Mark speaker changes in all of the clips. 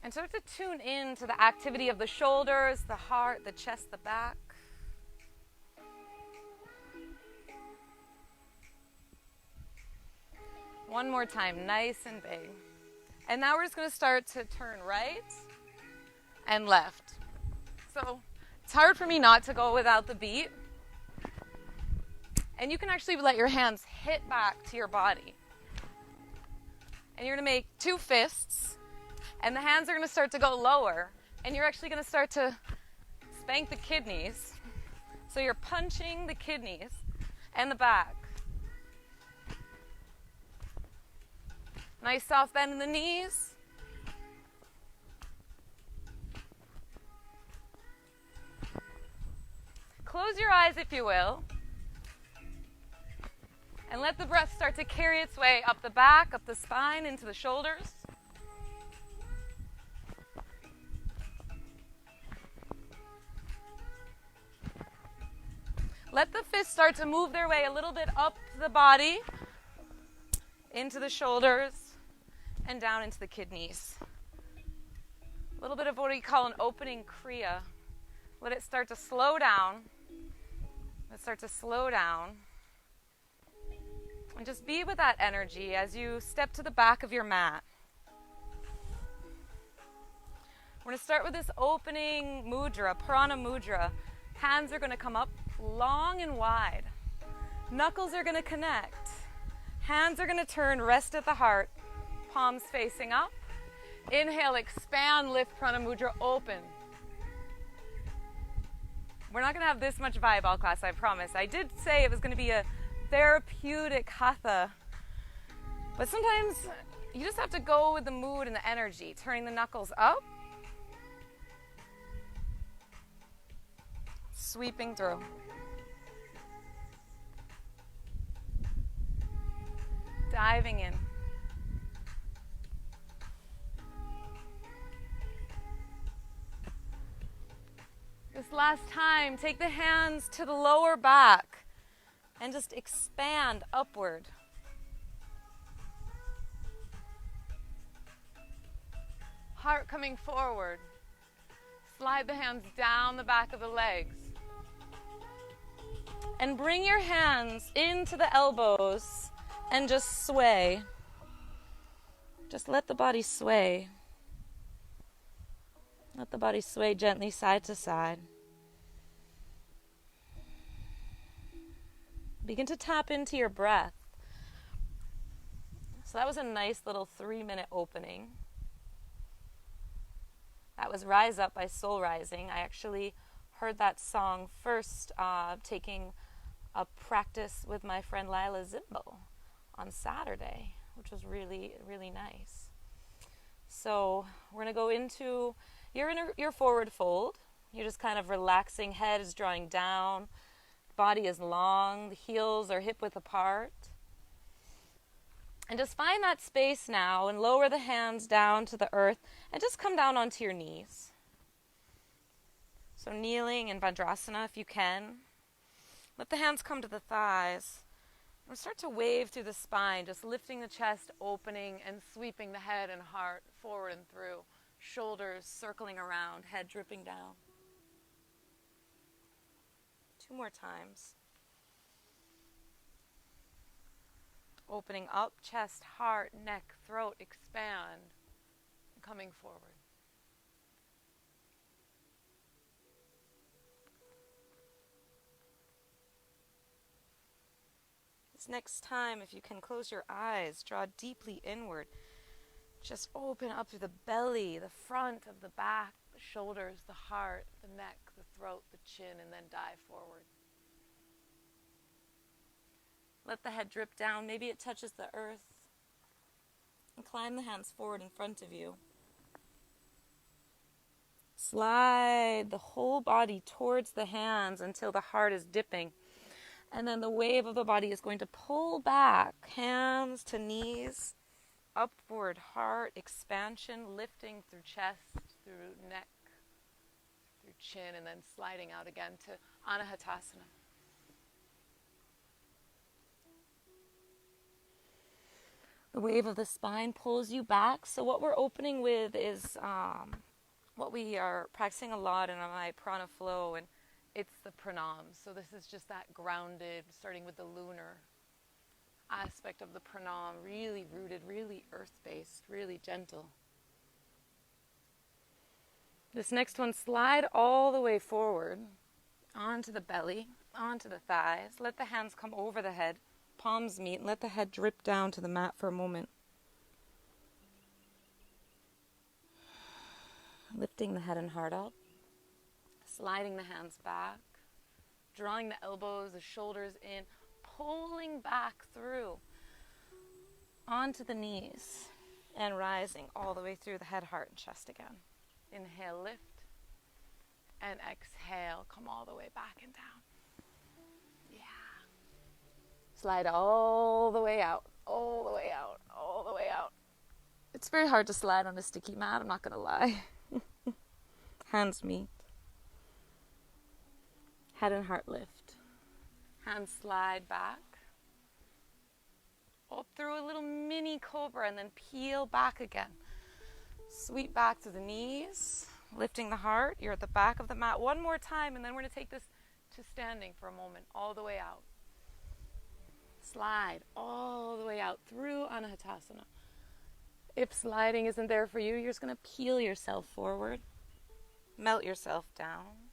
Speaker 1: And start to tune in to the activity of the shoulders, the heart, the chest, the back. One more time, nice and big. And now we're just going to start to turn right and left. So it's hard for me not to go without the beat. And you can actually let your hands hit back to your body. And you're going to make 2 fists. And the hands are going to start to go lower. And you're actually going to start to spank the kidneys. So you're punching the kidneys and the back. Nice soft bend in the knees. Close your eyes if you will. And let the breath start to carry its way up the back, up the spine, into the shoulders. Let the fists start to move their way a little bit up the body, into the shoulders, and down into the kidneys. A little bit of what we call an opening kriya. Let it start to slow down. Let it start to slow down. And just be with that energy as you step to the back of your mat. We're going to start with this opening mudra, prana mudra. Hands are going to come up long and wide. Knuckles are going to connect. Hands are going to turn, rest at the heart. Palms facing up. Inhale, expand, lift, prana mudra, open. We're not going to have this much vibe all class, I promise. I did say it was going to be a therapeutic hatha. But sometimes you just have to go with the mood and the energy. Turning the knuckles up. Sweeping through. Diving in. This last time, take the hands to the lower back and just expand upward. Heart coming forward. Slide the hands down the back of the legs. And bring your hands into the elbows and just sway. Just let the body sway. Let the body sway gently side to side. Begin to tap into your breath. So that was a nice little 3-minute opening. That was Rise Up by Soul Rising. I actually heard that song first taking a practice with my friend Lila Zimbo on Saturday, which was really, really nice. So we're going to go into your forward fold. You're just kind of relaxing. Head is drawing down. Body is long. The heels are hip-width apart. And just find that space now and lower the hands down to the earth and just come down onto your knees. So kneeling in Vajrasana if you can. Let the hands come to the thighs. And start to wave through the spine, just lifting the chest, opening and sweeping the head and heart forward and through. Shoulders circling around, head dripping down. 2 more times. Opening up, chest, heart, neck, throat, expand, coming forward. This next time, if you can close your eyes, draw deeply inward. Just open up through the belly, the front of the back, the shoulders, the heart, the neck, the throat, the chin, and then dive forward. Let the head drip down. Maybe it touches the earth. Incline the hands forward in front of you. Slide the whole body towards the hands until the heart is dipping. And then the wave of the body is going to pull back, hands to knees, upward heart expansion, lifting through chest, through neck, through chin, and then sliding out again to Anahatasana. The wave of the spine pulls you back. So what we're opening with is what we are practicing a lot in my prana flow, and it's the pranam. So this is just that grounded, starting with the lunar aspect of the pranam, really rooted, really earth-based, really gentle. This next one, slide all the way forward, onto the belly, onto the thighs. Let the hands come over the head, palms meet, and let the head drip down to the mat for a moment. Lifting the head and heart up, sliding the hands back, drawing the elbows, the shoulders in, pulling back through onto the knees, and rising all the way through the head, heart, and chest again. Inhale, lift, and exhale, come all the way back and down. Yeah. Slide all the way out, all the way out, all the way out. It's very hard to slide on a sticky mat, I'm not going to lie. Hands meet. Head and heart lift. Hands slide back. Up through a little mini cobra and then peel back again. Sweep back to the knees, lifting the heart. You're at the back of the mat one more time, and then we're going to take this to standing for a moment, all the way out. Slide all the way out through Anahatasana. If sliding isn't there for you, you're just going to peel yourself forward, melt yourself down,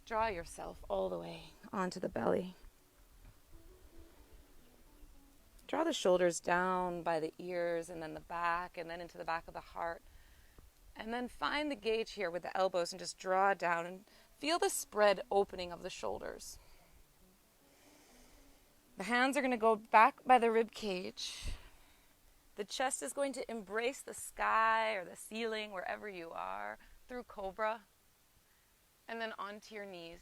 Speaker 1: draw yourself all the way onto the belly. Draw the shoulders down by the ears and then the back and then into the back of the heart. And then find the gauge here with the elbows and just draw down and feel the spread opening of the shoulders. The hands are going to go back by the rib cage. The chest is going to embrace the sky or the ceiling, wherever you are, through cobra. And then onto your knees.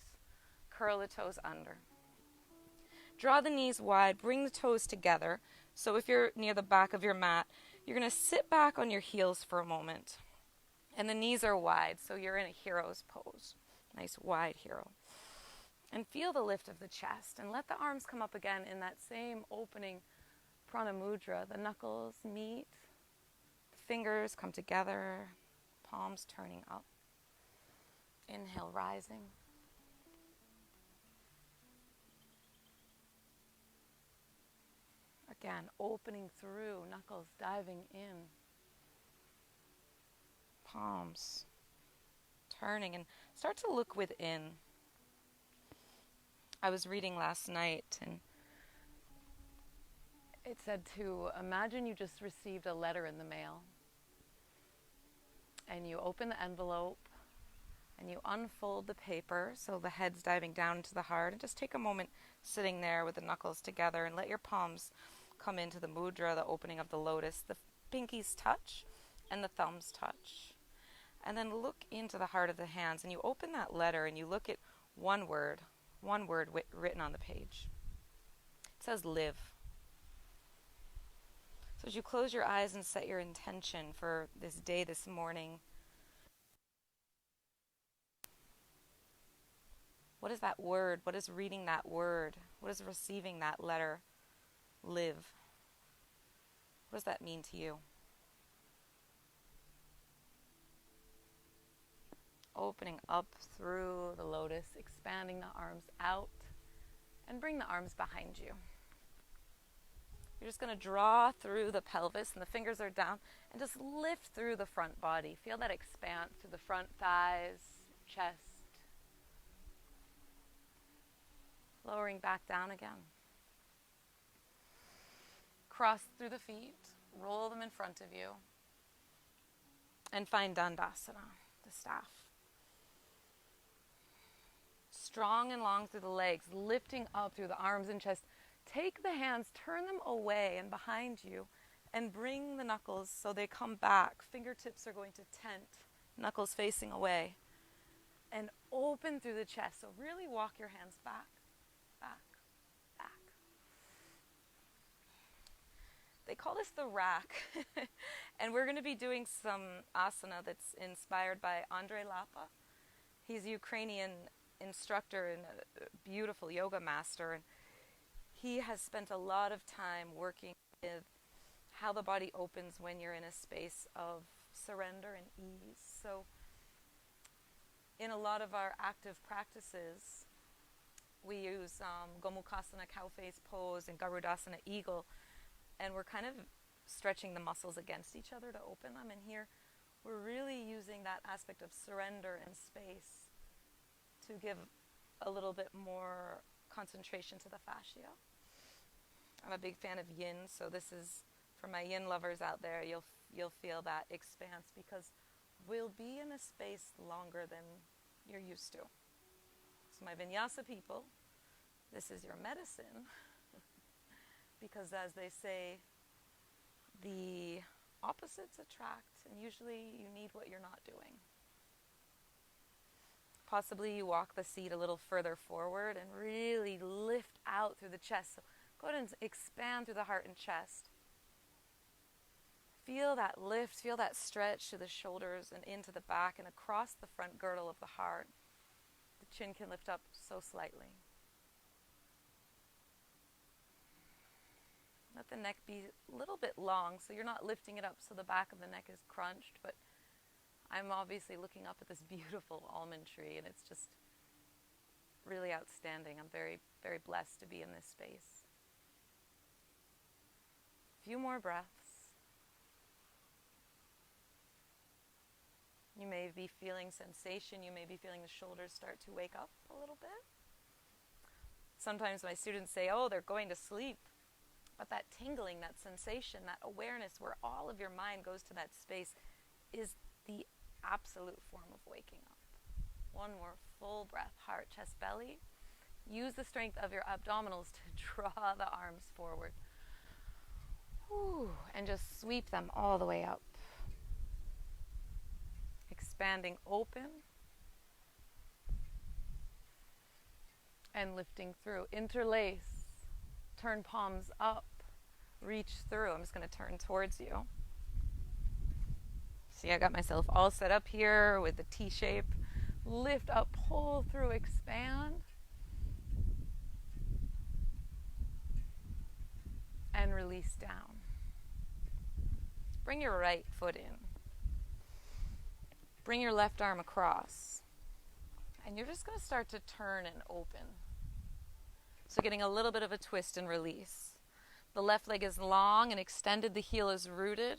Speaker 1: Curl the toes under. Draw the knees wide, bring the toes together. So if you're near the back of your mat, you're going to sit back on your heels for a moment. And the knees are wide, so you're in a hero's pose. Nice wide hero. And feel the lift of the chest. And let the arms come up again in that same opening prana mudra. The knuckles meet. The fingers come together. Palms turning up. Inhale, rising. Again, opening through, knuckles diving in. Palms turning, and start to look within. I was reading last night, and it said to imagine you just received a letter in the mail, and you open the envelope, and you unfold the paper, so the head's diving down into the heart, and just take a moment sitting there with the knuckles together, and let your palms come into the mudra, the opening of the lotus. The pinkies touch, and the thumbs touch. And then look into the heart of the hands, and you open that letter, and you look at one word written on the page. It says live. So as you close your eyes and set your intention for this day, this morning, what is that word? What is reading that word? What is receiving that letter? Live. What does that mean to you? Opening up through the lotus, expanding the arms out, and bring the arms behind you. You're just going to draw through the pelvis, and the fingers are down, and just lift through the front body. Feel that expand through the front thighs, chest. Lowering back down again. Cross through the feet, roll them in front of you, and find Dandasana, the staff. Strong and long through the legs, lifting up through the arms and chest. Take the hands, turn them away and behind you, and bring the knuckles so they come back. Fingertips are going to tent, knuckles facing away. And open through the chest. So really walk your hands back, back, back. They call this the rack. And we're going to be doing some asana that's inspired by Andrey Lappa. He's a Ukrainian instructor and a beautiful yoga master, and he has spent a lot of time working with how the body opens when you're in a space of surrender and ease. So in a lot of our active practices, we use Gomukhasana, cow face pose, and Garudasana, eagle, and we're kind of stretching the muscles against each other to open them. And here, we're really using that aspect of surrender and space to give a little bit more concentration to the fascia. I'm a big fan of yin, so this is, for my yin lovers out there, you'll feel that expanse, because we'll be in a space longer than you're used to. So my vinyasa people, this is your medicine, because as they say, the opposites attract, and usually you need what you're not doing. Possibly you walk the seat a little further forward and really lift out through the chest. So go ahead and expand through the heart and chest. Feel that lift, feel that stretch to the shoulders and into the back and across the front girdle of the heart. The chin can lift up so slightly. Let the neck be a little bit long, so you're not lifting it up so the back of the neck is crunched, but I'm obviously looking up at this beautiful almond tree, and it's just really outstanding. I'm very, very blessed to be in this space. A few more breaths. You may be feeling sensation. You may be feeling the shoulders start to wake up a little bit. Sometimes my students say, oh, they're going to sleep. But that tingling, that sensation, that awareness where all of your mind goes to that space is the absolute form of waking up. One more full breath, heart, chest, belly. Use the strength of your abdominals to draw the arms forward. Whew, and just sweep them all the way up. Expanding open. And lifting through. Interlace. Turn palms up. Reach through. I'm just going to turn towards you. See, I got myself all set up here with the T shape. Lift up, pull through, expand. And release down. Bring your right foot in. Bring your left arm across. And you're just going to start to turn and open. So getting a little bit of a twist and release. The left leg is long and extended. The heel is rooted.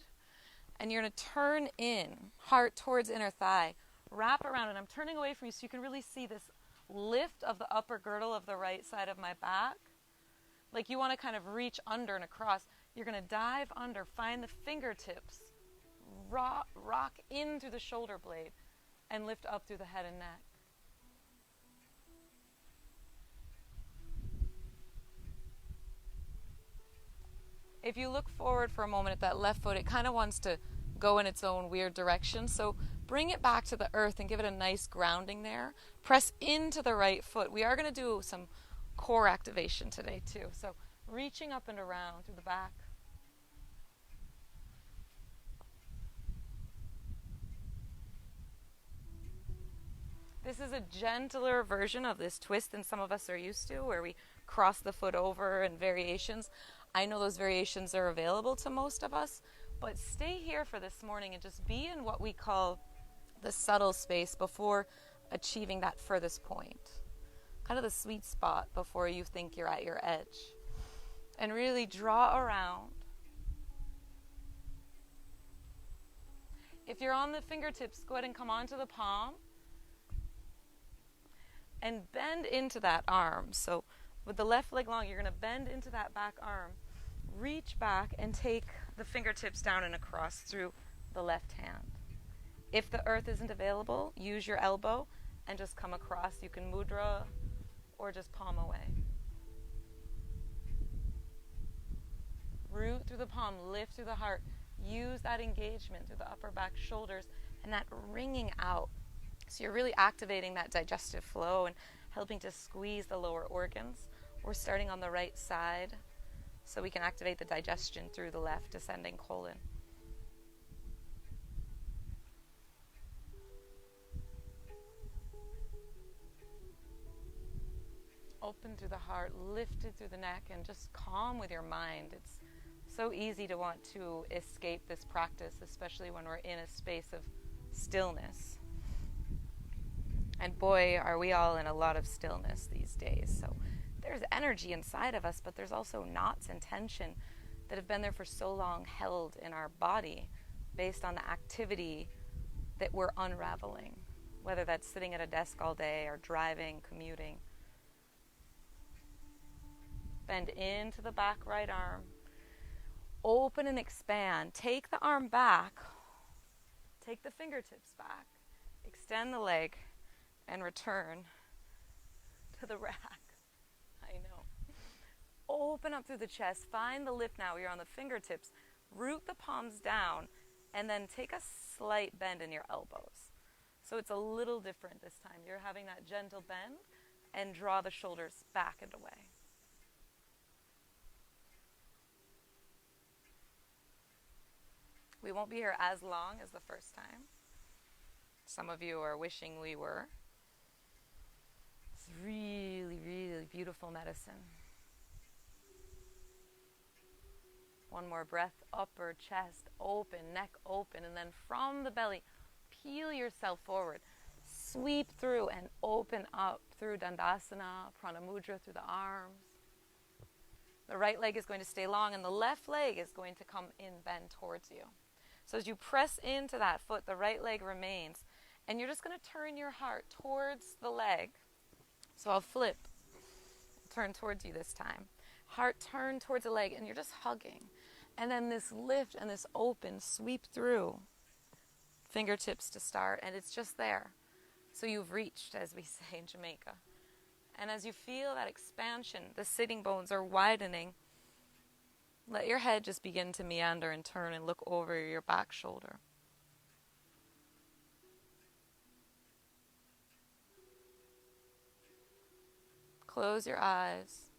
Speaker 1: And you're going to turn in, heart towards inner thigh. Wrap around, and I'm turning away from you so you can really see this lift of the upper girdle of the right side of my back. Like you want to kind of reach under and across. You're going to dive under, find the fingertips, rock in through the shoulder blade, and lift up through the head and neck. If you look forward for a moment at that left foot, it kind of wants to go in its own weird direction. So bring it back to the earth and give it a nice grounding there. Press into the right foot. We are going to do some core activation today too. So reaching up and around through the back. This is a gentler version of this twist than some of us are used to, where we cross the foot over and variations. I know those variations are available to most of us, but stay here for this morning and just be in what we call the subtle space before achieving that furthest point. Kind of the sweet spot before you think you're at your edge. And really draw around. If you're on the fingertips, go ahead and come onto the palm. And bend into that arm. So with the left leg long, you're going to bend into that back arm. Reach back and take the fingertips down and across through the left hand. If the earth isn't available, use your elbow and just come across. You can mudra or just palm away. Root through the palm, lift through the heart. Use that engagement through the upper back shoulders and that wringing out. So you're really activating that digestive flow and helping to squeeze the lower organs. We're starting on the right side so we can activate the digestion through the left descending colon. Open through the heart, lifted through the neck, and just calm with your mind. It's so easy to want to escape this practice, especially when we're in a space of stillness. And boy, are we all in a lot of stillness these days. So there's energy inside of us, but there's also knots and tension that have been there for so long, held in our body based on the activity that we're unraveling, whether that's sitting at a desk all day or driving, commuting. Bend into the back right arm. Open and expand. Take the arm back. Take the fingertips back. Extend the leg and return to the rack. I know. Open up through the chest. Find the lift now. You're on the fingertips. Root the palms down and then take a slight bend in your elbows. So it's a little different this time. You're having that gentle bend and draw the shoulders back and away. We won't be here as long as the first time. Some of you are wishing we were. It's really, really beautiful medicine. One more breath, upper chest open, neck open, and then from the belly, peel yourself forward. Sweep through and open up through Dandasana, Pranamudra, through the arms. The right leg is going to stay long, and the left leg is going to come in, bend towards you. So as you press into that foot, the right leg remains, and you're just going to turn your heart towards the leg. So I'll flip, turn towards you this time. Heart turned towards the leg, and you're just hugging. And then this lift and this open, sweep through. Fingertips to start, and it's just there. So you've reached, as we say in Jamaica. And as you feel that expansion, the sitting bones are widening. Let your head just begin to meander and turn and look over your back shoulder. Close your eyes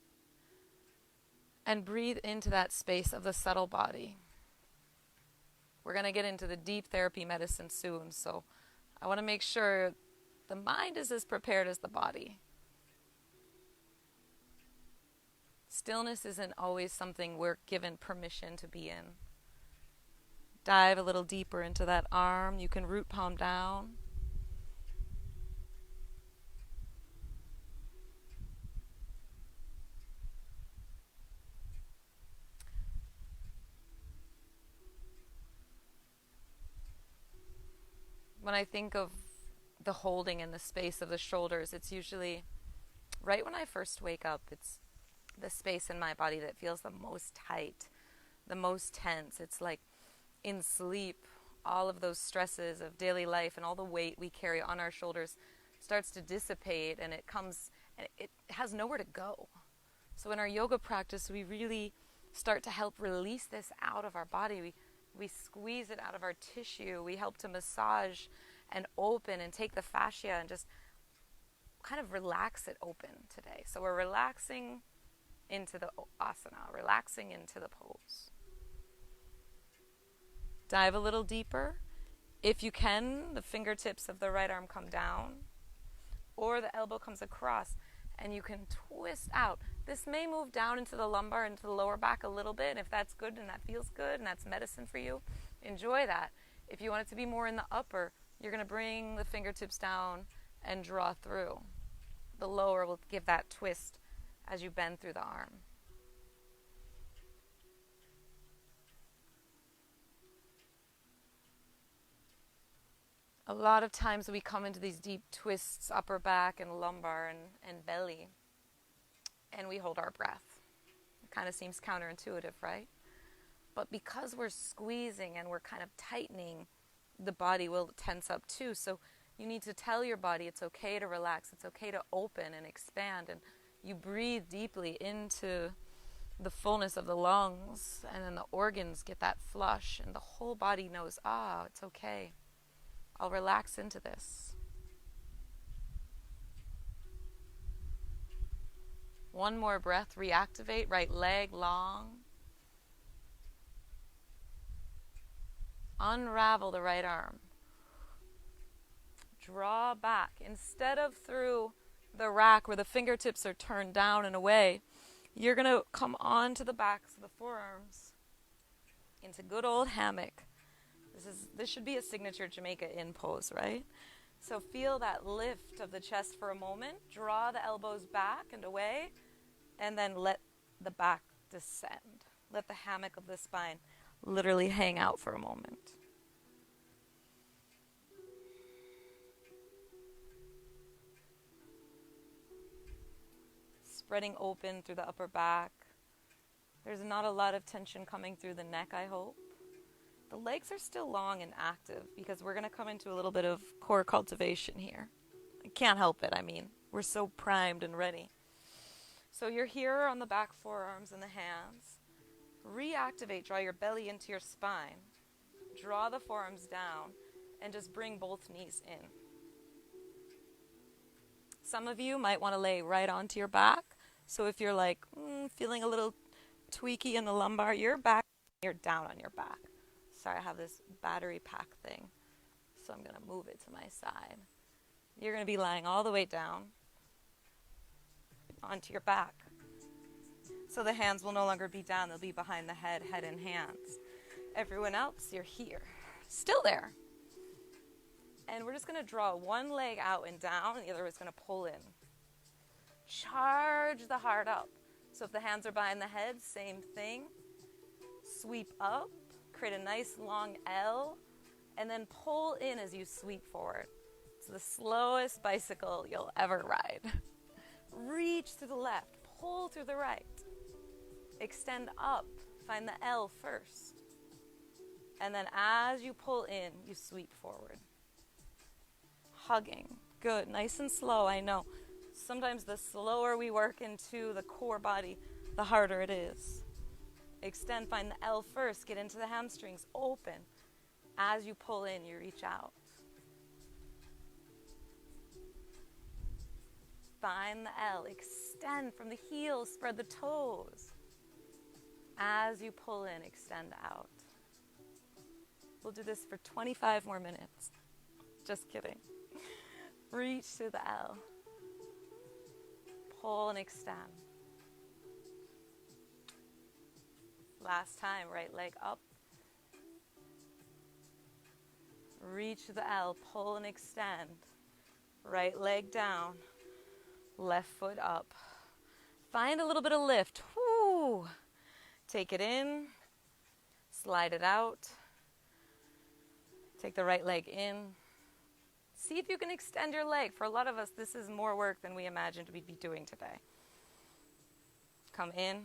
Speaker 1: and breathe into that space of the subtle body. We're going to get into the deep therapy medicine soon, so I want to make sure the mind is as prepared as the body. Stillness isn't always something we're given permission to be in. Dive a little deeper into that arm. You can root palm down. When I think of the holding in the space of the shoulders, it's usually right when I first wake up. It's the space in my body that feels the most tight, the most tense. It's like in sleep, all of those stresses of daily life and all the weight we carry on our shoulders starts to dissipate, and it comes, and it has nowhere to go. So in our yoga practice, we really start to help release this out of our body. We squeeze it out of our tissue. We help to massage and open and take the fascia and just kind of relax it open today. So we're relaxing into the asana, relaxing into the pose. Dive a little deeper. If you can, the fingertips of the right arm come down, or the elbow comes across, and you can twist out. This may move down into the lumbar, into the lower back a little bit. If that's good and that feels good and that's medicine for you, enjoy that. If you want it to be more in the upper, you're going to bring the fingertips down and draw through. The lower will give that twist as you bend through the arm. A lot of times we come into these deep twists, upper back and lumbar and belly, and we hold our breath. It kind of seems counterintuitive, right? But because we're squeezing and we're kind of tightening, the body will tense up too. So you need to tell your body it's okay to relax, it's okay to open and expand, and you breathe deeply into the fullness of the lungs, and then the organs get that flush, and the whole body knows, it's okay. I'll relax into this. One more breath, reactivate, right leg long. Unravel the right arm. Draw back. Instead of through the rack where the fingertips are turned down and away, you're going to come onto the backs of the forearms into good old hammock. This should be a signature Jamaica in pose, right? So feel that lift of the chest for a moment. Draw the elbows back and away, and then let the back descend. Let the hammock of the spine literally hang out for a moment. Spreading open through the upper back. There's not a lot of tension coming through the neck, I hope. The legs are still long and active because we're going to come into a little bit of core cultivation here. I can't help it, we're so primed and ready. So you're here on the back forearms and the hands. Reactivate, draw your belly into your spine. Draw the forearms down and just bring both knees in. Some of you might want to lay right onto your back. So if you're like feeling a little tweaky in the lumbar, you're down on your back. Sorry, I have this battery pack thing, so I'm going to move it to my side. You're going to be lying all the way down onto your back. So the hands will no longer be down, they'll be behind the head and hands. Everyone else, you're here, still there. And we're just going to draw one leg out and down, and the other is going to pull in. Charge the heart up. So if the hands are behind the head, same thing. Sweep up, create a nice long L, and then pull in as you sweep forward. It's the slowest bicycle you'll ever ride. Reach to the left, pull to the right. Extend up, find the L first. And then as you pull in, you sweep forward. Hugging, good, nice and slow, I know. Sometimes the slower we work into the core body, the harder it is. Extend, find the L first, get into the hamstrings, open. As you pull in, you reach out. Find the L, extend from the heels, spread the toes. As you pull in, extend out. We'll do this for 25 more minutes. Just kidding. Reach to the L. Pull and extend. Last time, right leg up. Reach to the L, pull and extend. Right leg down, left foot up. Find a little bit of lift. Whoo! Take it in, slide it out. Take the right leg in. See if you can extend your leg. For a lot of us, this is more work than we imagined we'd be doing today. Come in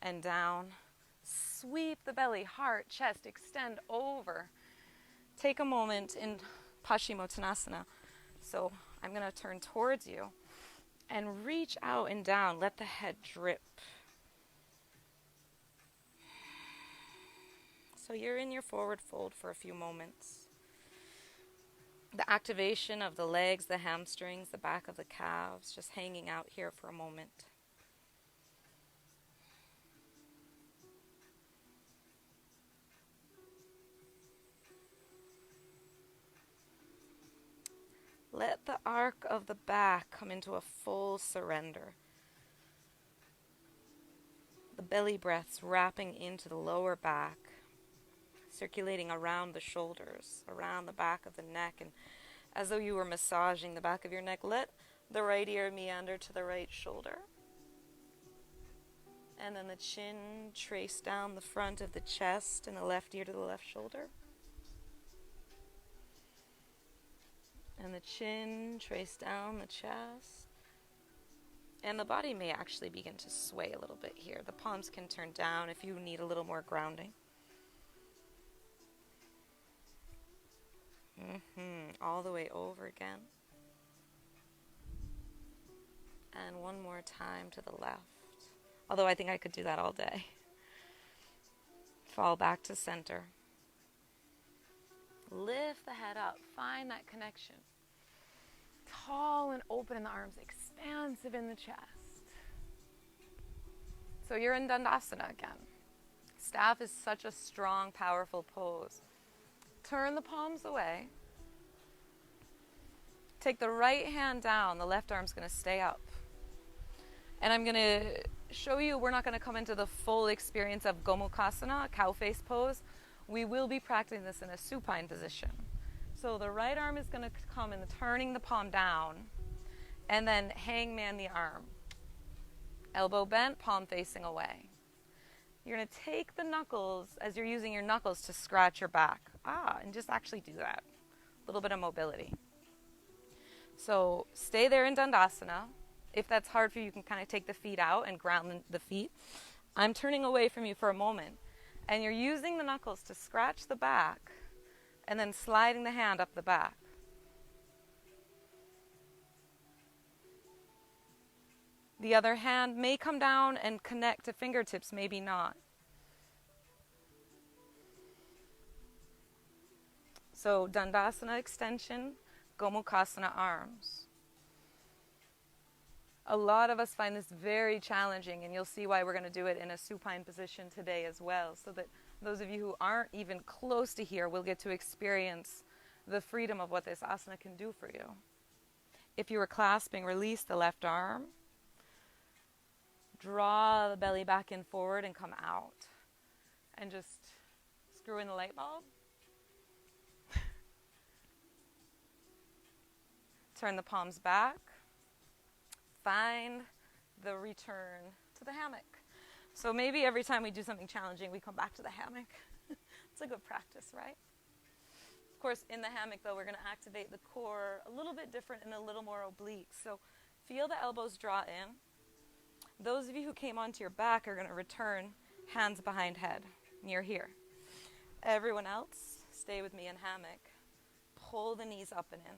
Speaker 1: and down. Sweep the belly, heart, chest, extend over. Take a moment in Paschimottanasana. So I'm going to turn towards you and reach out and down. Let the head drip. So you're in your forward fold for a few moments. The activation of the legs, the hamstrings, the back of the calves, just hanging out here for a moment. Let the arc of the back come into a full surrender. The belly breaths wrapping into the lower back, circulating around the shoulders, around the back of the neck, and as though you were massaging the back of your neck, let the right ear meander to the right shoulder. And then the chin trace down the front of the chest and the left ear to the left shoulder. And the chin trace down the chest. And the body may actually begin to sway a little bit here. The palms can turn down if you need a little more grounding. All the way over again. And one more time to the left. Although I think I could do that all day. Fall back to center. Lift the head up. Find that connection. Tall and open in the arms. Expansive in the chest. So you're in Dandasana again. Staff is such a strong, powerful pose. Turn the palms away. Take the right hand down. The left arm's going to stay up. And I'm going to show you, we're not going to come into the full experience of Gomukhasana, cow face pose. We will be practicing this in a supine position. So the right arm is going to come in turning the palm down, and then hangman the arm. Elbow bent, palm facing away. You're going to take the knuckles, as you're using your knuckles to scratch your back. And just actually do that. A little bit of mobility. So stay there in Dandasana. If that's hard for you, you can kind of take the feet out and ground the feet. I'm turning away from you for a moment. And you're using the knuckles to scratch the back and then sliding the hand up the back. The other hand may come down and connect to fingertips, maybe not. So Dandasana extension, Gomukhasana arms. A lot of us find this very challenging, and you'll see why we're going to do it in a supine position today as well, so that those of you who aren't even close to here will get to experience the freedom of what this asana can do for you. If you were clasping, release the left arm. Draw the belly back in forward and come out. And just screw in the light bulb. Turn the palms back. Find the return to the hammock. So maybe every time we do something challenging, we come back to the hammock. It's a good practice, right? Of course, in the hammock, though, we're going to activate the core a little bit different and a little more oblique. So feel the elbows draw in. Those of you who came onto your back are going to return hands behind head, near here. Everyone else, stay with me in hammock. Pull the knees up and in.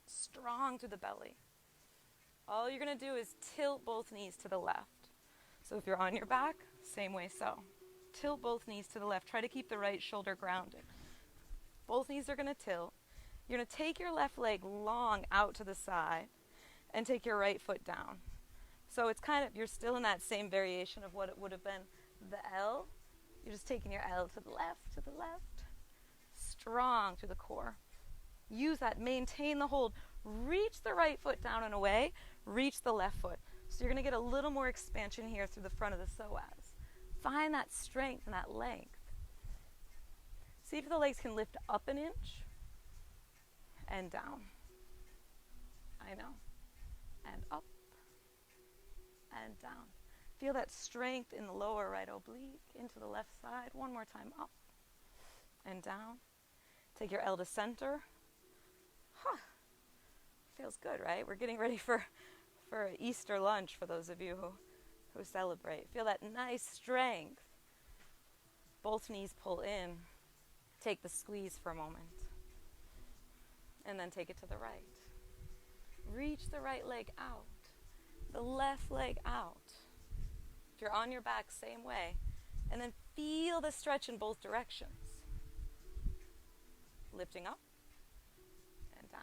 Speaker 1: Strong through the belly. All you're going to do is tilt both knees to the left. So if you're on your back, same way so. Tilt both knees to the left. Try to keep the right shoulder grounded. Both knees are going to tilt. You're going to take your left leg long out to the side and take your right foot down. So it's kind of, you're still in that same variation of what it would have been the L. You're just taking your L to the left. Strong through the core. Use that, maintain the hold. Reach the right foot down and away. Reach the left foot. So you're going to get a little more expansion here through the front of the psoas. Find that strength and that length. See if the legs can lift up an inch and down. I know. And up and down. Feel that strength in the lower right oblique into the left side. One more time, up and down. Take your L to center. Feels good, right? We're getting ready for Easter lunch for those of you who celebrate. Feel that nice strength. Both knees pull in. Take the squeeze for a moment. And then take it to the right. Reach the right leg out. The left leg out. If you're on your back, same way. And then feel the stretch in both directions. Lifting up and down.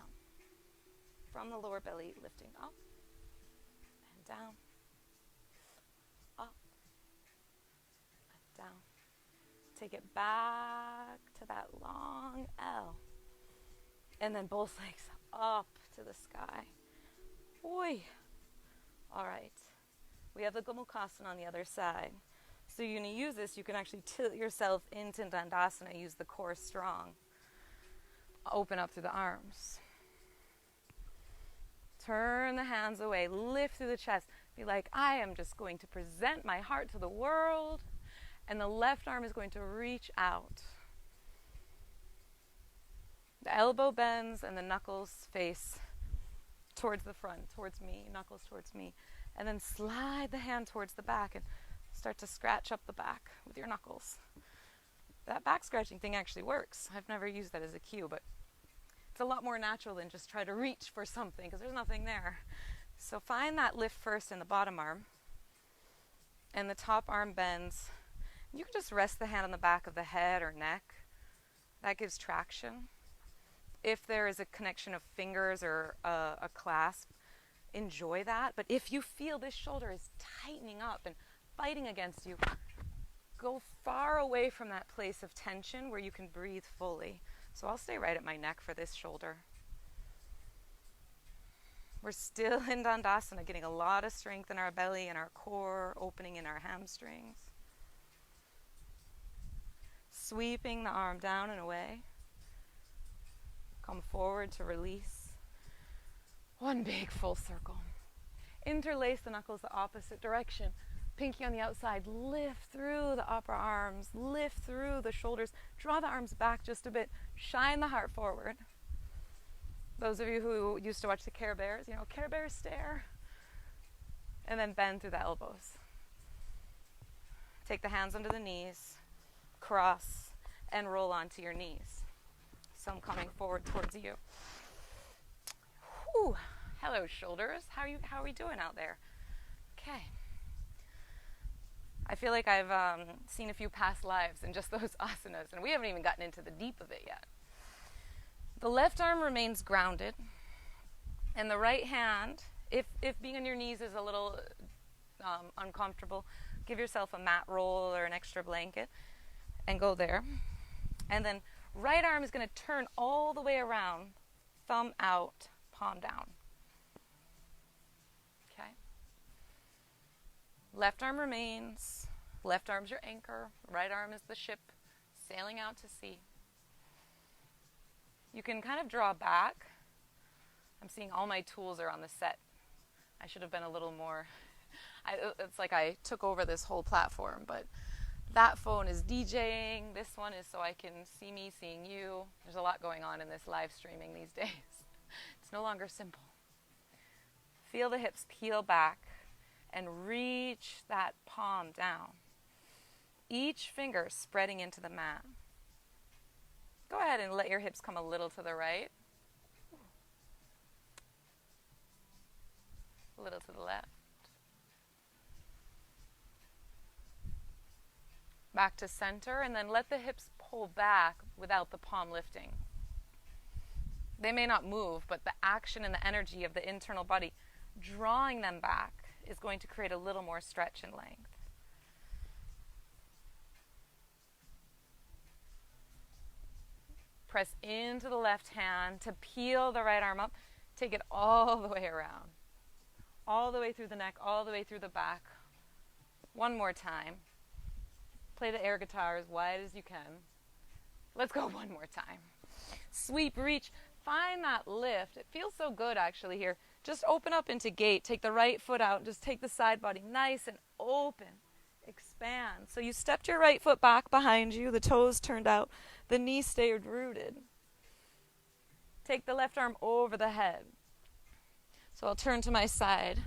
Speaker 1: From the lower belly, lifting up and down. Up and down. Take it back to that long L. And then both legs up to the sky. Oi. All right. We have the Gomukhasana on the other side. So you're going to use this. You can actually tilt yourself into Dandasana. Use the core strong. Open up through the arms. Turn the hands away. Lift through the chest. Be like, I am just going to present my heart to the world. And the left arm is going to reach out. The elbow bends and the knuckles face towards the front, towards me, knuckles towards me. And then slide the hand towards the back and start to scratch up the back with your knuckles. That back scratching thing actually works. I've never used that as a cue, but it's a lot more natural than just try to reach for something because there's nothing there. So find that lift first in the bottom arm. And the top arm bends. You can just rest the hand on the back of the head or neck. That gives traction. If there is a connection of fingers or a clasp, enjoy that. But if you feel this shoulder is tightening up and fighting against you, go far away from that place of tension where you can breathe fully. So I'll stay right at my neck for this shoulder. We're still in Dandasana, getting a lot of strength in our belly and our core, opening in our hamstrings. Sweeping the arm down and away. Come forward to release. One big full circle. Interlace the knuckles the opposite direction. Pinky on the outside. Lift through the upper arms. Lift through the shoulders. Draw the arms back just a bit. Shine the heart forward. Those of you who used to watch the Care Bears, Care Bear stare. And then bend through the elbows. Take the hands under the knees. Cross and roll onto your knees. So I'm coming forward towards you. Whew. Hello, shoulders. How are we doing out there? Okay. I feel like I've seen a few past lives in just those asanas, and we haven't even gotten into the deep of it yet. The left arm remains grounded, and the right hand, if being on your knees is a little uncomfortable, give yourself a mat roll or an extra blanket and go there. And then right arm is going to turn all the way around, thumb out, palm down. Okay. Left arm remains. Left arm's your anchor. Right arm is the ship sailing out to sea. You can kind of draw back. I'm seeing all my tools are on the set. I should have been a little more... it's like I took over this whole platform, but that phone is DJing. This one is so I can see me seeing you. There's a lot going on in this live streaming these days. It's no longer simple. Feel the hips peel back and reach that palm down. Each finger spreading into the mat. Go ahead and let your hips come a little to the right. A little to the left. Back to center, and then let the hips pull back without the palm lifting. They may not move, but the action and the energy of the internal body drawing them back is going to create a little more stretch and length. Press into the left hand to peel the right arm up. Take it all the way around. All the way through the neck, all the way through the back. One more time. Play the air guitar as wide as you can. Let's go one more time. Sweep, reach, find that lift. It feels so good actually here. Just open up into gate. Take the right foot out. Just take the side body nice and open. Expand. So you stepped your right foot back behind you. The toes turned out. The knees stayed rooted. Take the left arm over the head. So I'll turn to my side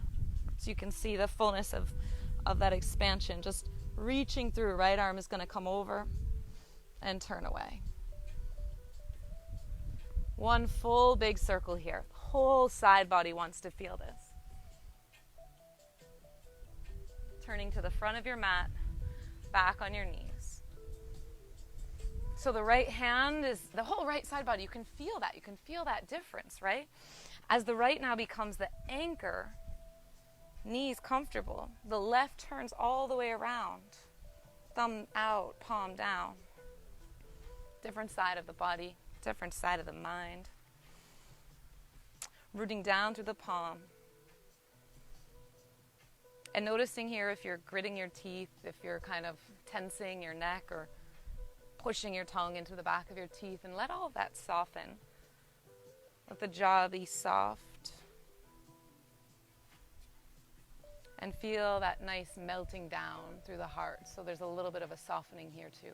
Speaker 1: so you can see the fullness of that expansion. Just reaching through. Right arm is going to come over and turn away. One full big circle here. Whole side body wants to feel this. Turning to the front of your mat, back on your knees. So the right hand is the whole right side body. You can feel that. You can feel that difference, right? As the right now becomes the anchor, knees comfortable, the left turns all the way around. Thumb out, palm down. Different side of the body, different side of the mind. Rooting down through the palm. And noticing here if you're gritting your teeth, if you're kind of tensing your neck or pushing your tongue into the back of your teeth, and let all of that soften. Let the jaw be soft. And feel that nice melting down through the heart. So there's a little bit of a softening here too.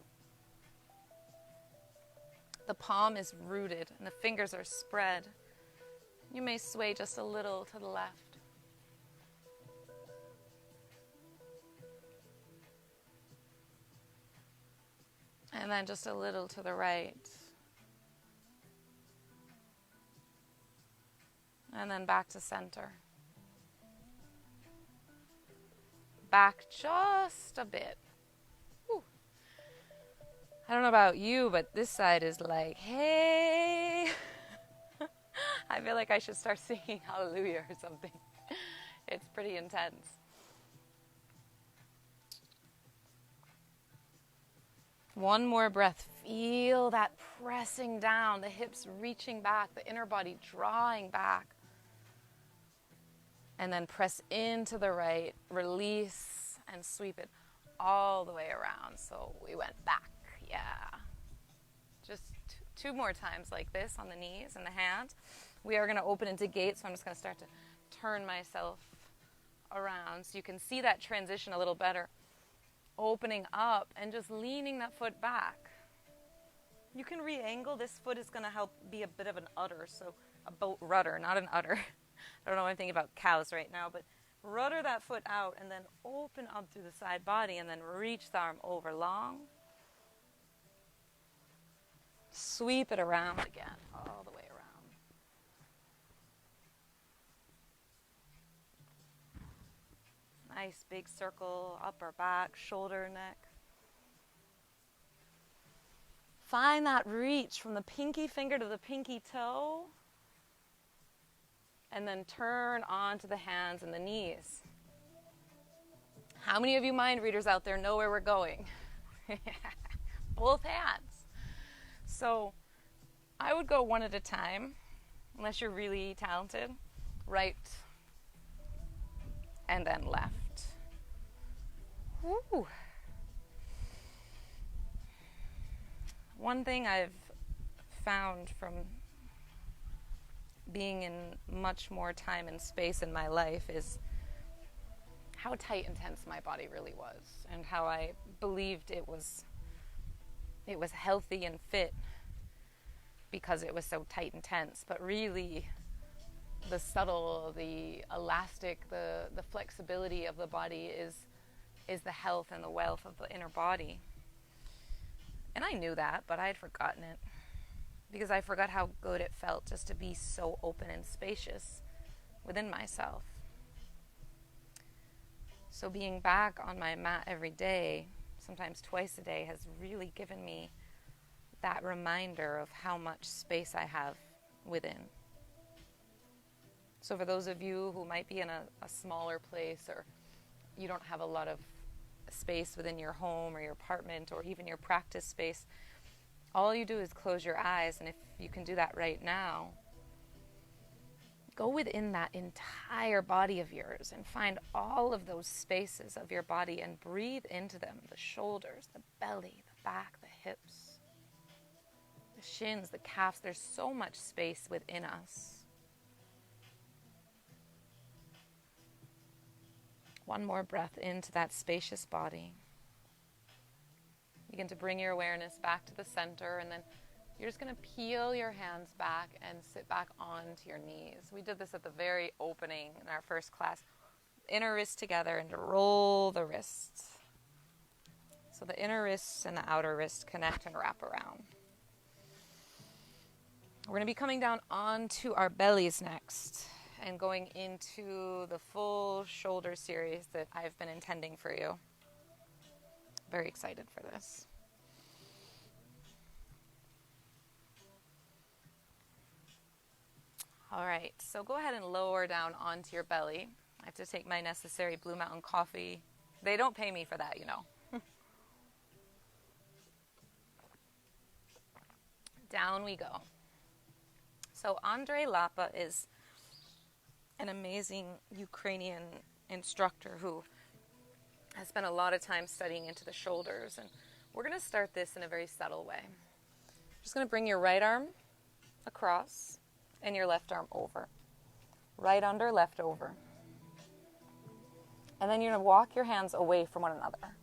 Speaker 1: The palm is rooted and the fingers are spread. You may sway just a little to the left. And then just a little to the right. And then back to center. Back just a bit. Whew. I don't know about you, but this side is like, hey. I feel like I should start singing Hallelujah or something. It's pretty intense. One more breath. Feel that pressing down, the hips reaching back, the inner body drawing back. And then press into the right, release, and sweep it all the way around. So we went back, yeah. Just two more times like this on the knees and the hands. We are going to open into gate, so I'm just going to start to turn myself around so you can see that transition a little better. Opening up and just leaning that foot back. You can re-angle. This foot is going to help be a bit of an udder, so a boat rudder, not an udder. I don't know what I'm thinking about cows right now, but rudder that foot out and then open up through the side body and then reach the arm over long. Sweep it around again, all the way around. Nice big circle, upper back, shoulder, neck. Find that reach from the pinky finger to the pinky toe. And then turn onto the hands and the knees. How many of you mind readers out there know where we're going? Both hands. So I would go one at a time, unless you're really talented. Right and then left. Woo. One thing I've found from being in much more time and space in my life is how tight and tense my body really was, and how I believed it was healthy and fit because it was so tight and tense. But really, the subtle, the elastic, the flexibility of the body is the health and the wealth of the inner body. And I knew that, but I had forgotten it. Because I forgot how good it felt just to be so open and spacious within myself. So being back on my mat every day, sometimes twice a day, has really given me that reminder of how much space I have within. So for those of you who might be in a smaller place, or you don't have a lot of space within your home or your apartment or even your practice space, all you do is close your eyes, and if you can do that right now, go within that entire body of yours and find all of those spaces of your body and breathe into them. The shoulders, the belly, the back, the hips, the shins, the calves. There's so much space within us. One more breath into that spacious body. Begin to bring your awareness back to the center, and then you're just going to peel your hands back and sit back onto your knees. We did this at the very opening in our first class. Inner wrists together and roll the wrists. So the inner wrists and the outer wrists connect and wrap around. We're going to be coming down onto our bellies next and going into the full shoulder series that I've been intending for you. Very excited for this. All right, so go ahead and lower down onto your belly. I have to take my necessary Blue Mountain coffee. They don't pay me for that, you know. Down we go. So Andrey Lappa is an amazing Ukrainian instructor who has spent a lot of time studying into the shoulders, and we're going to start this in a very subtle way. Just going to bring your right arm across and your left arm over. Right under, left over. And then you're going to walk your hands away from one another.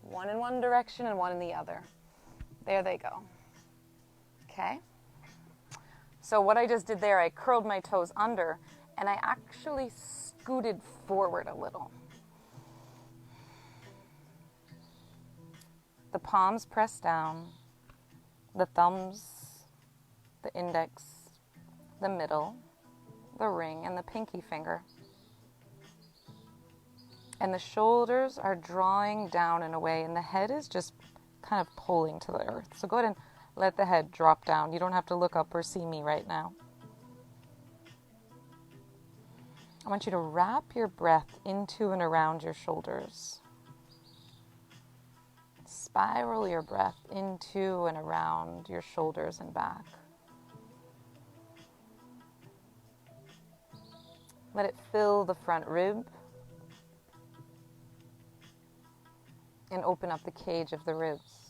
Speaker 1: One in one direction and one in the other. There they go. Okay? So what I just did there, I curled my toes under, and I actually scooted forward a little. The palms press down, the thumbs, the index, the middle, the ring, and the pinky finger. And the shoulders are drawing down in a way, and the head is just kind of pulling to the earth. So go ahead and let the head drop down. You don't have to look up or see me right now. I want you to wrap your breath into and around your shoulders. Spiral your breath into and around your shoulders and back. Let it fill the front rib and open up the cage of the ribs.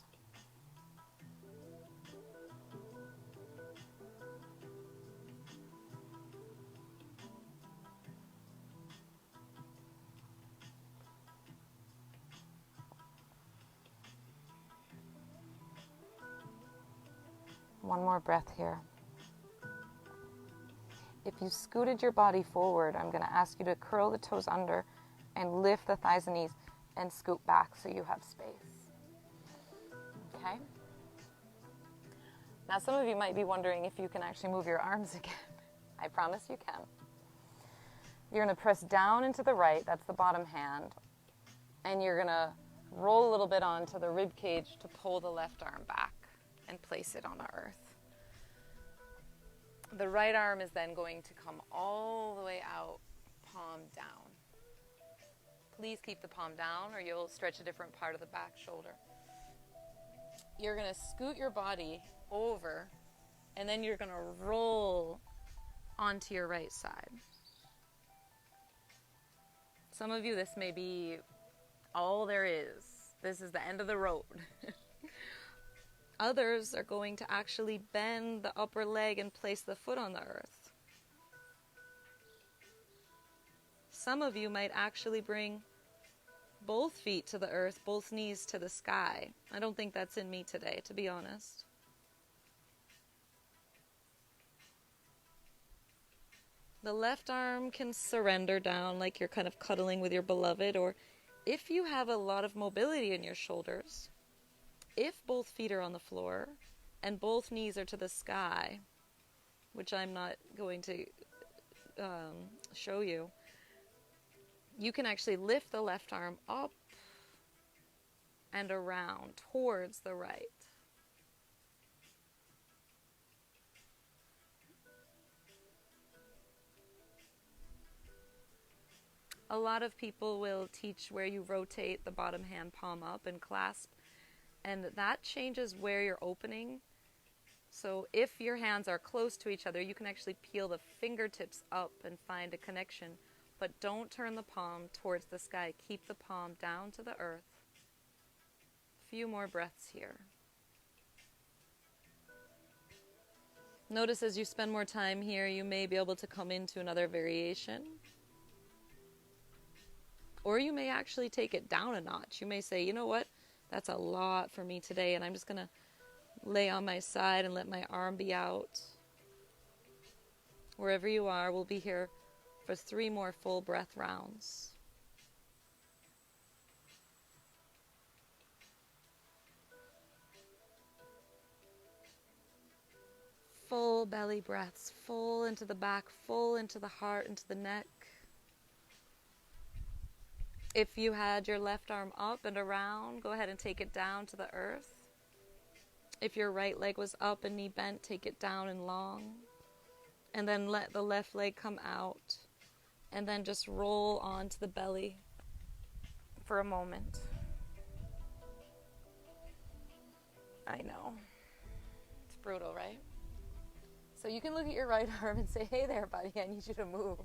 Speaker 1: One more breath here. If you scooted your body forward, I'm going to ask you to curl the toes under and lift the thighs and knees and scoot back so you have space. Okay? Now some of you might be wondering if you can actually move your arms again. I promise you can. You're going to press down into the right, that's the bottom hand, and you're going to roll a little bit onto the rib cage to pull the left arm back and place it on the earth. The right arm is then going to come all the way out, palm down. Please keep the palm down or you'll stretch a different part of the back shoulder. You're going to scoot your body over and then you're going to roll onto your right side. Some of you, this may be all there is. This is the end of the road. Others are going to actually bend the upper leg and place the foot on the earth. Some of you might actually bring both feet to the earth, both knees to the sky. I don't think that's in me today, to be honest. The left arm can surrender down like you're kind of cuddling with your beloved, or if you have a lot of mobility in your shoulders, if both feet are on the floor and both knees are to the sky, which I'm not going to show you, you can actually lift the left arm up and around towards the right. A lot of people will teach where you rotate the bottom hand palm up and clasp, and that changes where you're opening. So if your hands are close to each other, you can actually peel the fingertips up and find a connection, but don't turn the palm towards the sky. Keep the palm down to the earth. A few more breaths here. Notice as you spend more time here, you may be able to come into another variation. Or you may actually take it down a notch. You may say, you know what, that's a lot for me today, and I'm just going to lay on my side and let my arm be out. Wherever you are, we'll be here for 3 more full breath rounds. Full belly breaths, full into the back, full into the heart, into the neck. If you had your left arm up and around, go ahead and take it down to the earth. If your right leg was up and knee bent, take it down and long. And then let the left leg come out. And then just roll onto the belly for a moment. I know. It's brutal, right? So you can look at your right arm and say, hey there, buddy, I need you to move.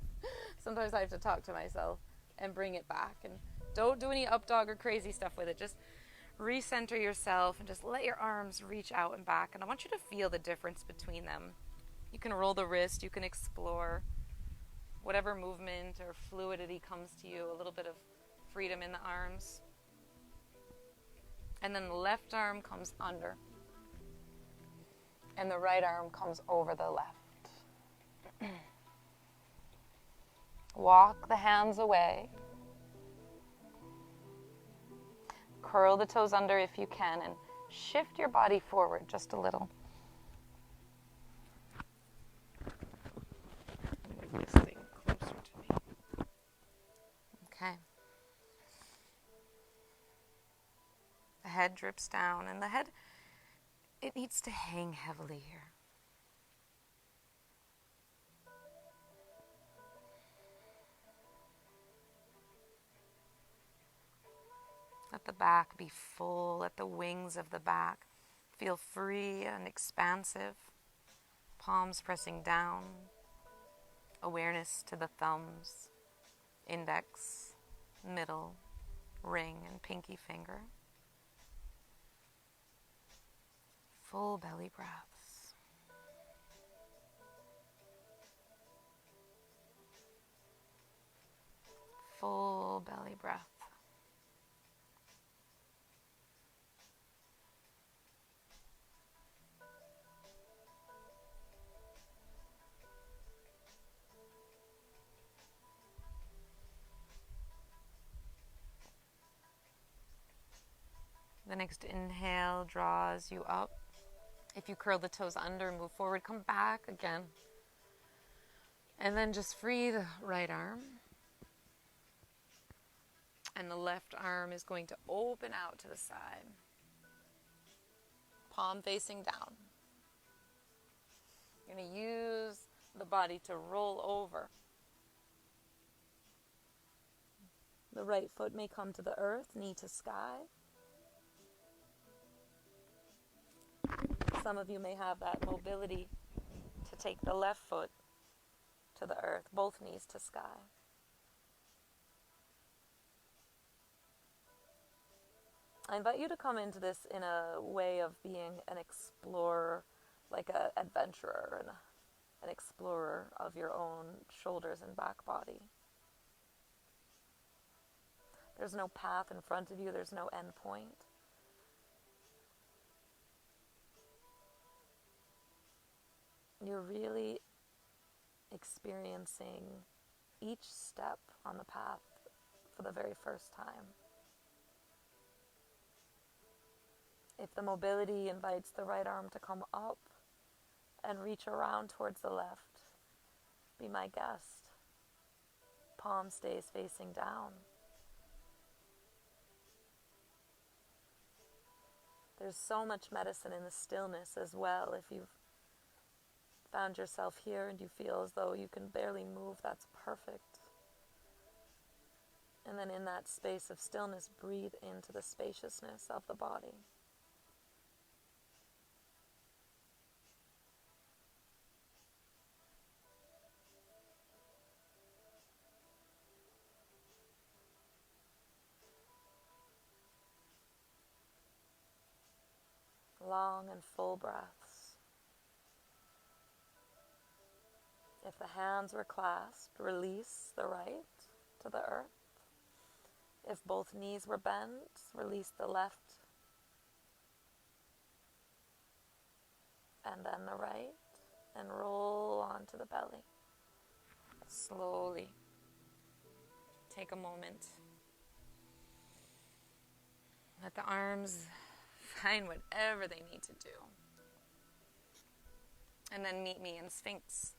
Speaker 1: Sometimes I have to talk to myself and bring it back. And don't do any up dog or crazy stuff with it. Just recenter yourself and just let your arms reach out and back. And I want you to feel the difference between them. You can roll the wrist, you can explore whatever movement or fluidity comes to you, a little bit of freedom in the arms. And then the left arm comes under. And the right arm comes over the left. Walk the hands away. Curl the toes under if you can and shift your body forward just a little. Move this thing closer to me. Okay. The head drips down, and the head, it needs to hang heavily here. Let the back be full, let the wings of the back feel free and expansive, palms pressing down. Awareness to the thumbs, index, middle, ring, and pinky finger. Full belly breaths. Full belly breath. The next inhale draws you up. If you curl the toes under, move forward, come back again. And then just free the right arm. And the left arm is going to open out to the side. Palm facing down. You're going to use the body to roll over. The right foot may come to the earth, knee to sky. Some of you may have that mobility to take the left foot to the earth, both knees to sky. I invite you to come into this in a way of being an explorer, like an adventurer and an explorer of your own shoulders and back body. There's no path in front of you, there's no end point. You're really experiencing each step on the path for the very first time. If the mobility invites the right arm to come up and reach around towards the left, be my guest. Palm stays facing down. There's so much medicine in the stillness as well. If you've found yourself here and you feel as though you can barely move, that's perfect. And then in that space of stillness, breathe into the spaciousness of the body. Long and full breaths. If the hands were clasped, release the right to the earth. If both knees were bent, release the left and then the right, and roll onto the belly. Slowly. Take a moment. Let the arms find whatever they need to do. And then meet me in Sphinx.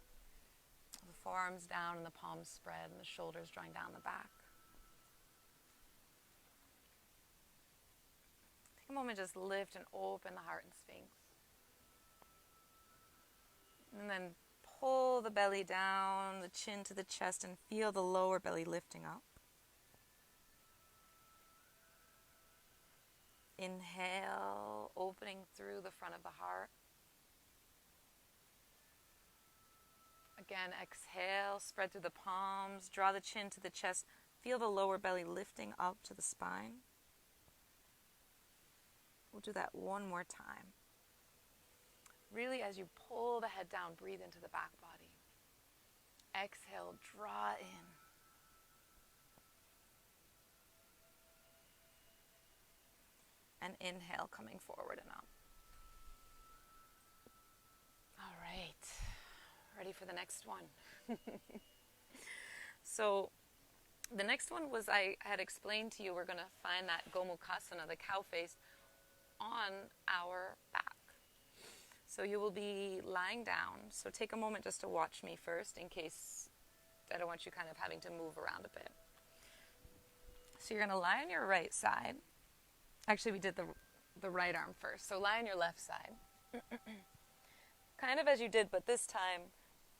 Speaker 1: The forearms down and the palms spread and the shoulders drawing down the back. Take a moment, just lift and open the heart in Sphinx. And then pull the belly down, the chin to the chest, and feel the lower belly lifting up. Inhale, opening through the front of the heart. Again, exhale, spread through the palms, draw the chin to the chest, feel the lower belly lifting up to the spine. We'll do that one more time. Really, as you pull the head down, breathe into the back body. Exhale, draw in. And inhale, coming forward and up. All right. Ready for the next one? So the next one was, I had explained to you, we're going to find that Gomukhasana, the cow face, on our back. So you will be lying down. So take a moment just to watch me first, in case I don't want you kind of having to move around a bit. So you're going to lie on your right side. Actually, we did the right arm first. So lie on your left side. Kind of as you did, but this time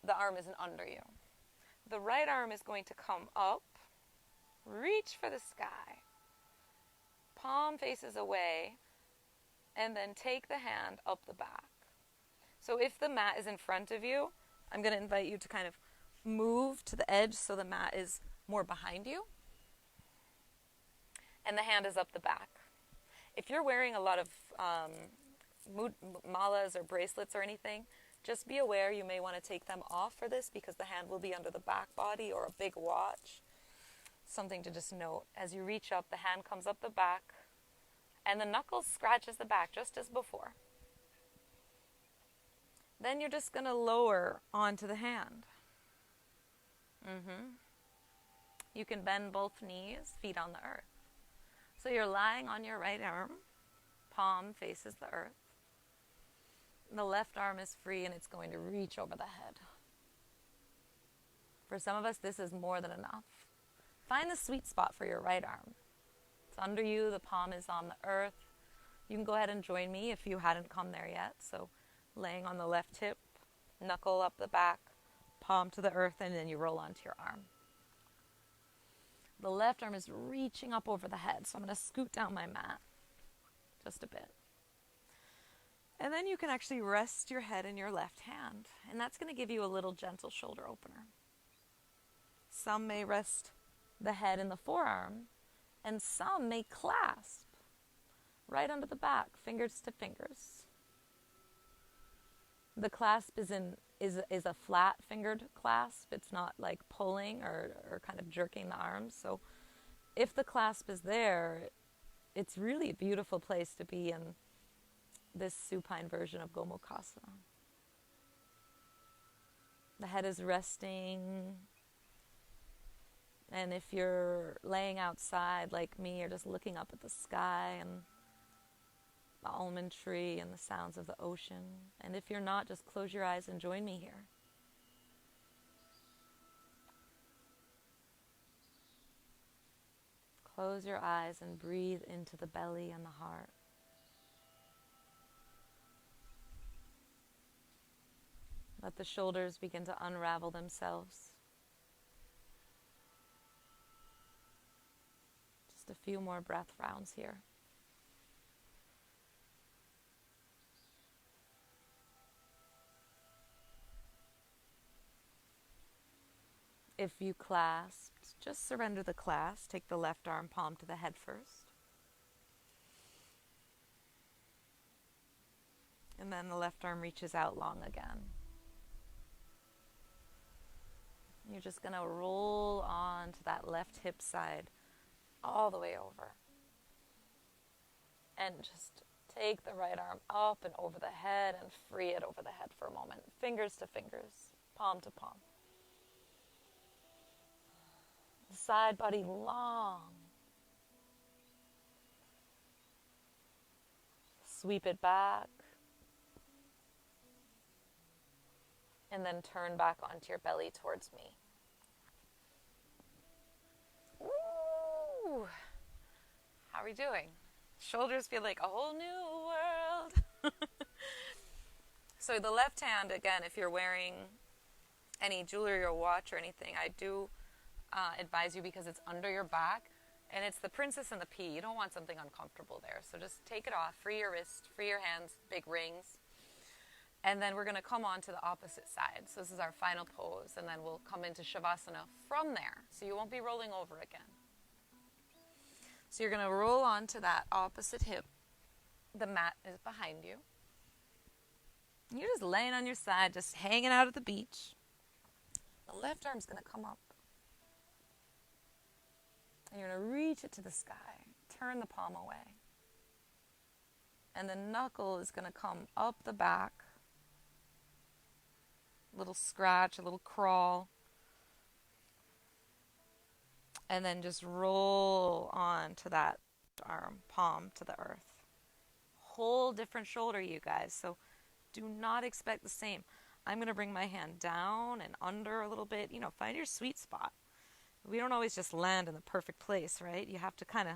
Speaker 1: the arm isn't under you. The right arm is going to come up, reach for the sky, palm faces away, and then take the hand up the back. So if the mat is in front of you, I'm going to invite you to kind of move to the edge so the mat is more behind you. And the hand is up the back. If you're wearing a lot of malas or bracelets or anything, just be aware you may want to take them off for this because the hand will be under the back body or a big watch. Something to just note. As you reach up, the hand comes up the back and the knuckles scratches the back just as before. Then you're just going to lower onto the hand. You can bend both knees, feet on the earth. So you're lying on your right arm, palm faces the earth. The left arm is free and it's going to reach over the head. For some of us, this is more than enough. Find the sweet spot for your right arm. It's under you, the palm is on the earth. You can go ahead and join me if you hadn't come there yet. So laying on the left hip, knuckle up the back, palm to the earth, and then you roll onto your arm. The left arm is reaching up over the head, so I'm going to scoot down my mat just a bit. And then you can actually rest your head in your left hand, and that's going to give you a little gentle shoulder opener. Some may rest the head in the forearm, and some may clasp right under the back, fingers to fingers. The clasp is a flat fingered clasp. It's not like pulling or kind of jerking the arms. So if the clasp is there, it's really a beautiful place to be in this supine version of Gomukhasana. The head is resting. And if you're laying outside like me, you're just looking up at the sky and the almond tree and the sounds of the ocean. And if you're not, just close your eyes and join me here. Close your eyes and breathe into the belly and the heart. Let the shoulders begin to unravel themselves. Just a few more breath rounds here. If you clasped, just surrender the clasp. Take the left arm palm to the head first. And then the left arm reaches out long again. You're just going to roll on to that left hip side all the way over. And just take the right arm up and over the head and free it over the head for a moment. Fingers to fingers, palm to palm. The side body long. Sweep it back. And then turn back onto your belly towards me. Ooh. How are we doing? Shoulders feel like a whole new world. So the left hand, again, if you're wearing any jewelry or watch or anything, I do advise you because it's under your back. And it's the princess and the pea. You don't want something uncomfortable there. So just take it off. Free your wrist. Free your hands. Big rings. And then we're going to come on to the opposite side. So this is our final pose. And then we'll come into Shavasana from there. So you won't be rolling over again. So you're going to roll on to that opposite hip. The mat is behind you. You're just laying on your side, just hanging out at the beach. The left arm's going to come up. And you're going to reach it to the sky. Turn the palm away. And the knuckle is going to come up the back. A little scratch, a little crawl. And then just roll on to that arm, palm to the earth. Whole different shoulder, you guys. So do not expect the same. I'm going to bring my hand down and under a little bit. You know, find your sweet spot. We don't always just land in the perfect place, right? You have to kind of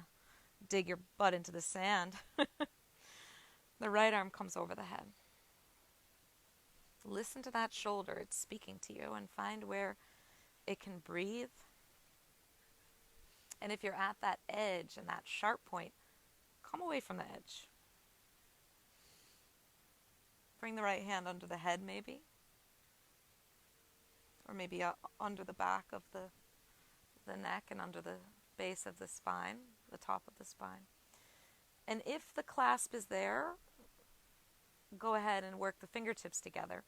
Speaker 1: dig your butt into the sand. The right arm comes over the head. Listen to that shoulder. It's speaking to you, and find where it can breathe. And if you're at that edge and that sharp point, come away from the edge. Bring the right hand under the head maybe. or maybe under the back of the neck and under the base of the spine, the top of the spine. And if the clasp is there, go ahead and work the fingertips together.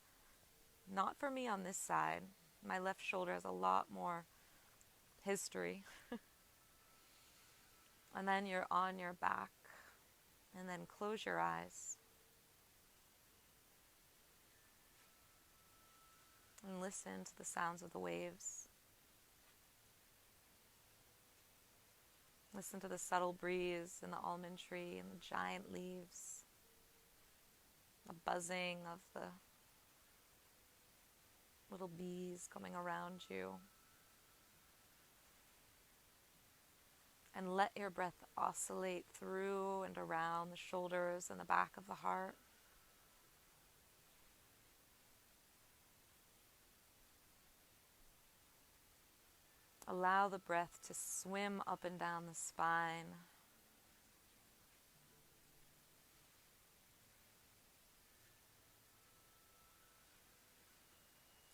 Speaker 1: Not for me on this side. My left shoulder has a lot more history. And then you're on your back. And then close your eyes. And listen to the sounds of the waves. Listen to the subtle breeze in the almond tree and the giant leaves. The buzzing of the little bees coming around you. And let your breath oscillate through and around the shoulders and the back of the heart. Allow the breath to swim up and down the spine.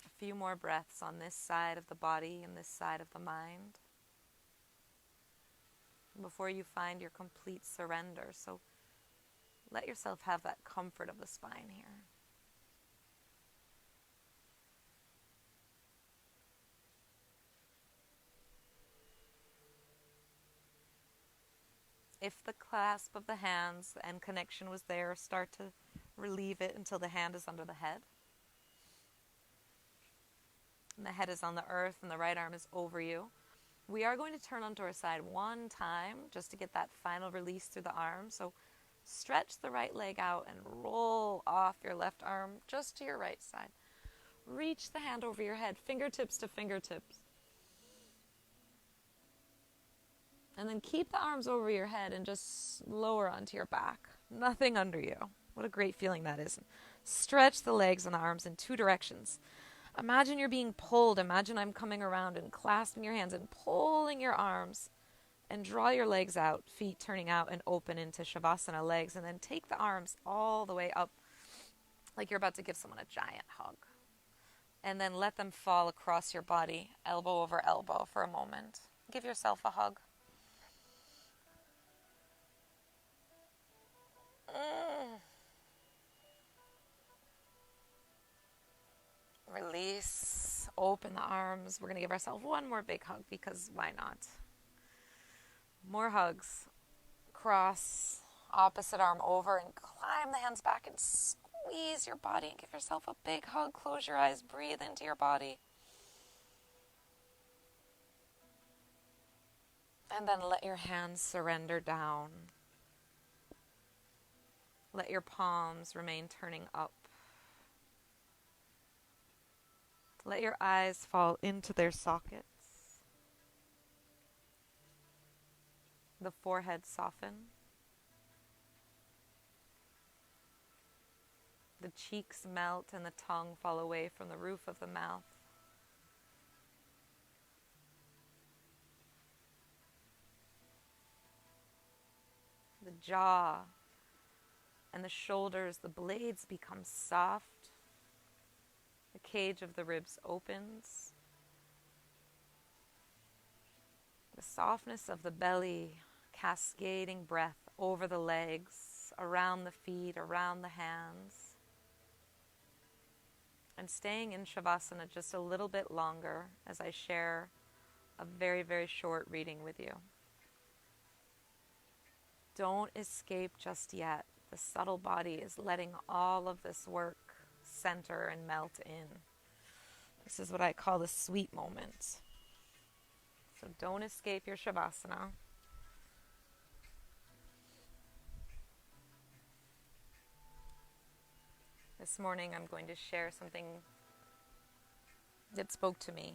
Speaker 1: A few more breaths on this side of the body and this side of the mind before you find your complete surrender. So let yourself have that comfort of the spine here. If the clasp of the hands and connection was there, start to relieve it until the hand is under the head. And the head is on the earth and the right arm is over you. We are going to turn onto our side one time just to get that final release through the arm. So stretch the right leg out and roll off your left arm just to your right side. Reach the hand over your head, fingertips to fingertips. And then keep the arms over your head and just lower onto your back. Nothing under you. What a great feeling that is. Stretch the legs and the arms in two directions. Imagine you're being pulled. Imagine I'm coming around and clasping your hands and pulling your arms. And draw your legs out, feet turning out and open into Shavasana legs. And then take the arms all the way up like you're about to give someone a giant hug. And then let them fall across your body, elbow over elbow for a moment. Give yourself a hug. Release, open the arms. We're going to give ourselves one more big hug because why not? More hugs. Cross, opposite arm over and climb the hands back and squeeze your body and give yourself a big hug. Close your eyes, breathe into your body. And then let your hands surrender down. Let your palms remain turning up. Let your eyes fall into their sockets. The forehead soften. The cheeks melt and the tongue fall away from the roof of the mouth. The jaw and the shoulders, the blades become soft. The cage of the ribs opens. The softness of the belly, cascading breath over the legs, around the feet, around the hands. And staying in Shavasana just a little bit longer as I share a very, very short reading with you. Don't escape just yet. The subtle body is letting all of this work center and melt in. This is what I call the sweet moment. So don't escape your Shavasana. This morning I'm going to share something that spoke to me.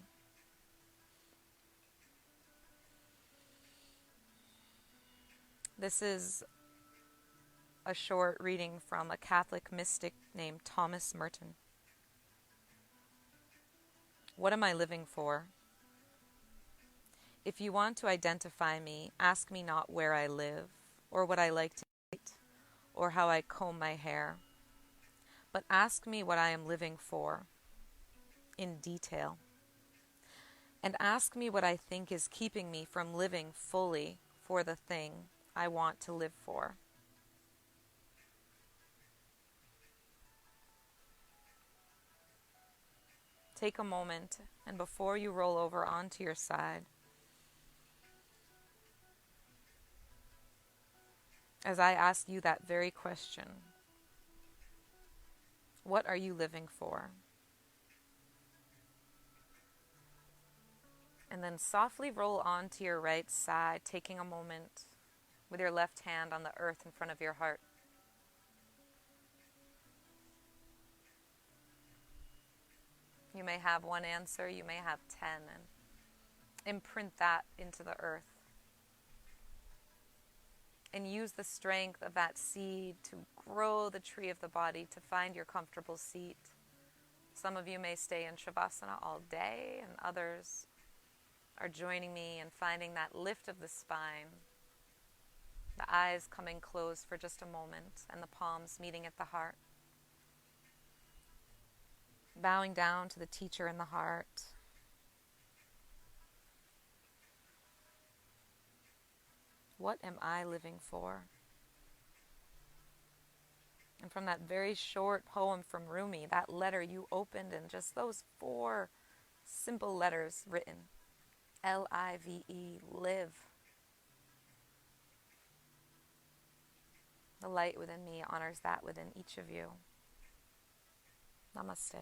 Speaker 1: This is a short reading from a Catholic mystic named Thomas Merton. What am I living for? If you want to identify me, ask me not where I live, or what I like to eat, or how I comb my hair, but ask me what I am living for, in detail. and ask me what I think is keeping me from living fully for the thing I want to live for. Take a moment, and before you roll over onto your side, as I ask you that very question, what are you living for? And then softly roll onto your right side, taking a moment with your left hand on the earth in front of your heart. You may have one answer, you may have 10, and imprint that into the earth. And use the strength of that seed to grow the tree of the body, to find your comfortable seat. Some of you may stay in Shavasana all day, and others are joining me in finding that lift of the spine, the eyes coming closed for just a moment, and the palms meeting at the heart. Bowing down to the teacher in the heart. What am I living for? And from that very short poem from Rumi, that letter you opened, and just those 4 simple letters written, L-I-V-E, live. The light within me honors that within each of you. Namaste.